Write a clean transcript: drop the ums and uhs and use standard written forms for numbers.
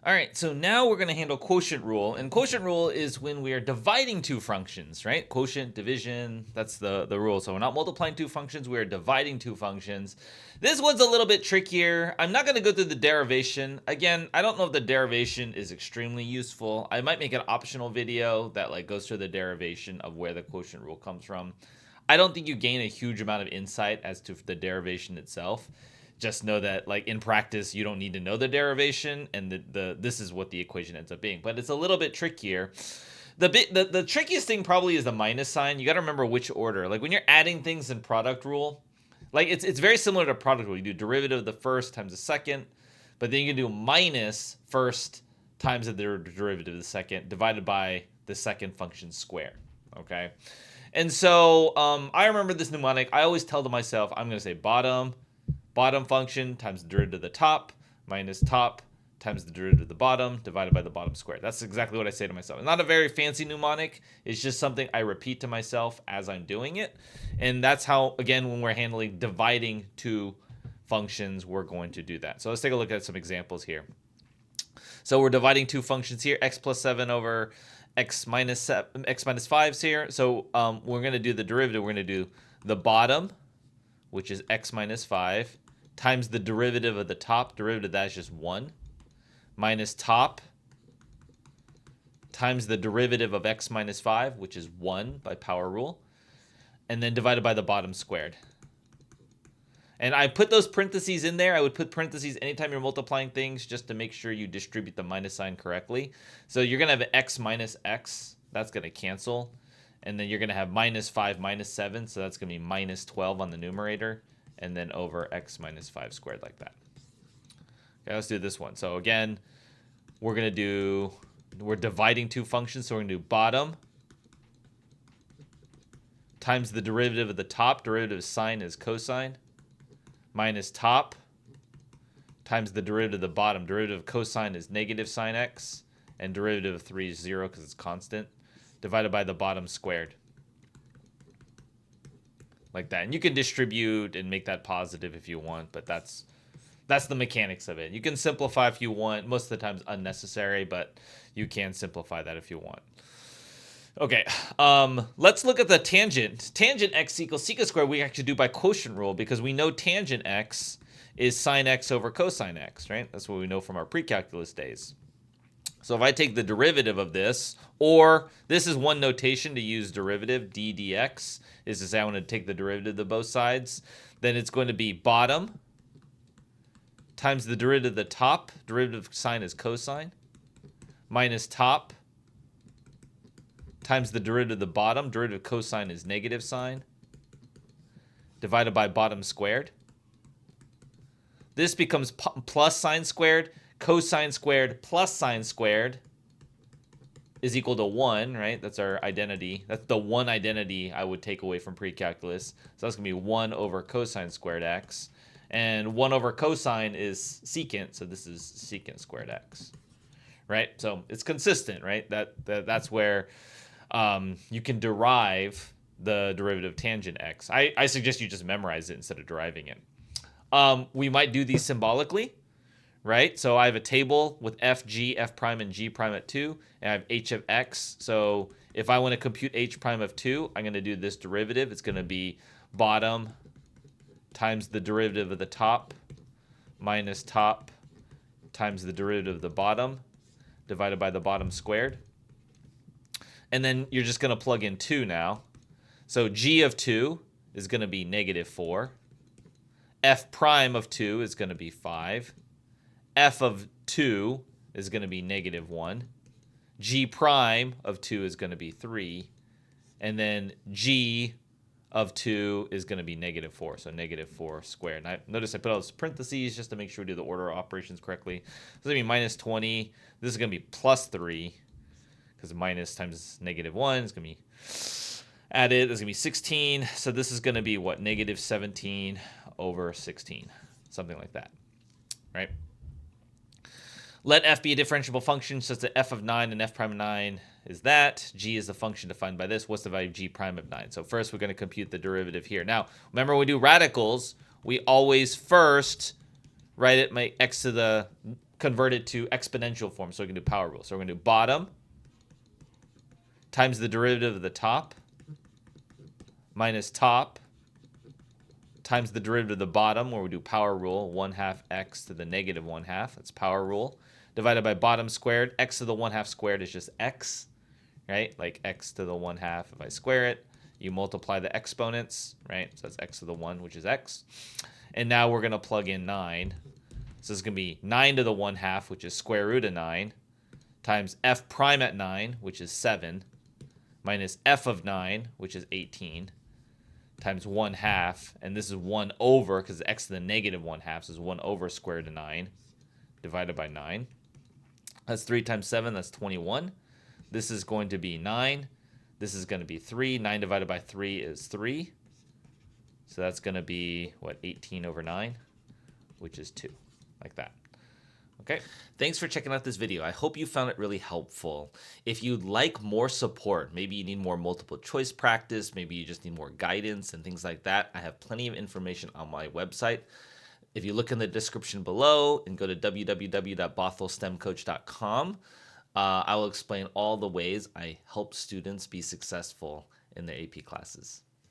All right, so now we're going to handle quotient rule. And quotient rule is when we are dividing two functions, right? Quotient, division, that's the rule. So we're not multiplying two functions, we are dividing two functions. This one's a little bit trickier. I'm not going to go through the derivation. Again, I don't know if the derivation is extremely useful. I might make an optional video that like goes through the derivation of where the quotient rule comes from. I don't think you gain a huge amount of insight as to the derivation itself. Just know that like in practice you don't need to know the derivation, and this is what the equation ends up being, but it's a little bit trickier. The trickiest thing probably is the minus sign. You got to remember which order. Like when you're adding things in product rule, like it's very similar to product rule. You do derivative of the first times the second, but then you can do minus first times the derivative of the second divided by the second function square. Okay, and so I remember this mnemonic. I always tell to myself, I'm going to say bottom function times the derivative of the top minus top times the derivative of the bottom divided by the bottom squared. That's exactly what I say to myself. It's not a very fancy mnemonic. It's just something I repeat to myself as I'm doing it. And that's how, again, when we're handling dividing two functions, we're going to do that. So let's take a look at some examples here. So we're dividing two functions here, x plus 7 over x minus 5 here. So we're going to do the derivative. We're going to do the bottom, which is x minus 5, times the derivative of the top. Derivative of that is just 1, minus top times the derivative of x minus 5, which is 1 by power rule, and then divided by the bottom squared. And I put those parentheses in there. I would put parentheses anytime you're multiplying things just to make sure you distribute the minus sign correctly. So you're going to have x minus x. That's going to cancel. And then you're going to have minus 5 minus 7. So that's going to be minus 12 on the numerator. And then over x minus 5 squared like that. Okay, let's do this one. So again, we're dividing two functions. So we're going to do bottom times the derivative of the top. Derivative of sine is cosine. Minus top times the derivative of the bottom. Derivative of cosine is negative sine x. And derivative of 3 is 0 because it's constant. Divided by the bottom squared. Like that. And you can distribute and make that positive if you want, but that's the mechanics of it. You can simplify if you want. Most of the time it's unnecessary, but you can simplify that if you want. Okay, let's look at the tangent. Tangent x equals secant squared we actually do by quotient rule because we know tangent x is sine x over cosine x, right? That's what we know from our pre-calculus days. So if I take the derivative of this, or this is one notation to use derivative, d dx, is to say I want to take the derivative of both sides, then it's going to be bottom times the derivative of the top, derivative of sine is cosine, minus top times the derivative of the bottom, derivative of cosine is negative sine, divided by bottom squared. This becomes plus sine squared. Cosine squared plus sine squared is equal to 1, right? That's our identity. That's the one identity I would take away from pre-calculus. So that's going to be 1 over cosine squared x. And 1 over cosine is secant, so this is secant squared x, right? So it's consistent, right? That's where you can derive the derivative of tangent x. I suggest you just memorize it instead of deriving it. We might do these symbolically, right? So I have a table with f, g, f prime, and g prime at 2, and I have h of x. So if I want to compute h prime of 2, I'm going to do this derivative. It's going to be bottom times the derivative of the top minus top times the derivative of the bottom divided by the bottom squared. And then you're just going to plug in 2 now. So g of 2 is going to be negative 4. F prime of 2 is going to be 5. F of 2 is going to be negative 1. G prime of 2 is going to be 3. And then G of 2 is going to be negative 4. So negative 4 squared. And notice I put all those parentheses just to make sure we do the order of operations correctly. So it's going to be minus 20. This is going to be plus 3. Because minus times negative 1 is going to be added. This is going to be 16. So this is going to be what? Negative 17 over 16. Something like that. Right? Let f be a differentiable function such that f of 9 and f prime of 9 is that. G is the function defined by this. What's the value of g prime of 9? So first we're going to compute the derivative here. Now, remember when we do radicals, we always first write it my x to the convert it to exponential form. So we can do power rule. So we're going to do bottom times the derivative of the top minus top times the derivative of the bottom, where we do power rule, 1/2 x to the negative 1/2. That's power rule. Divided by bottom squared. X to the 1/2 squared is just x, right? Like x to the 1/2. If I square it, you multiply the exponents, right? So that's x to the 1, which is x. And now we're going to plug in 9. So it's going to be 9 to the 1/2, which is square root of 9, times f prime at 9, which is 7, minus f of 9, which is 18, times 1/2, and this is 1 over, because x to the negative 1/2, so it's 1 over square root of 9, divided by 9. That's 3 times 7, that's 21. This is going to be 9. This is going to be 3. 9 divided by 3 is 3. So that's going to be, what, 18 over 9, which is 2, like that. Okay, thanks for checking out this video. I hope you found it really helpful. If you'd like more support, maybe you need more multiple choice practice, maybe you just need more guidance and things like that, I have plenty of information on my website. If you look in the description below and go to www.bothellstemcoach.com, I will explain all the ways I help students be successful in their AP classes.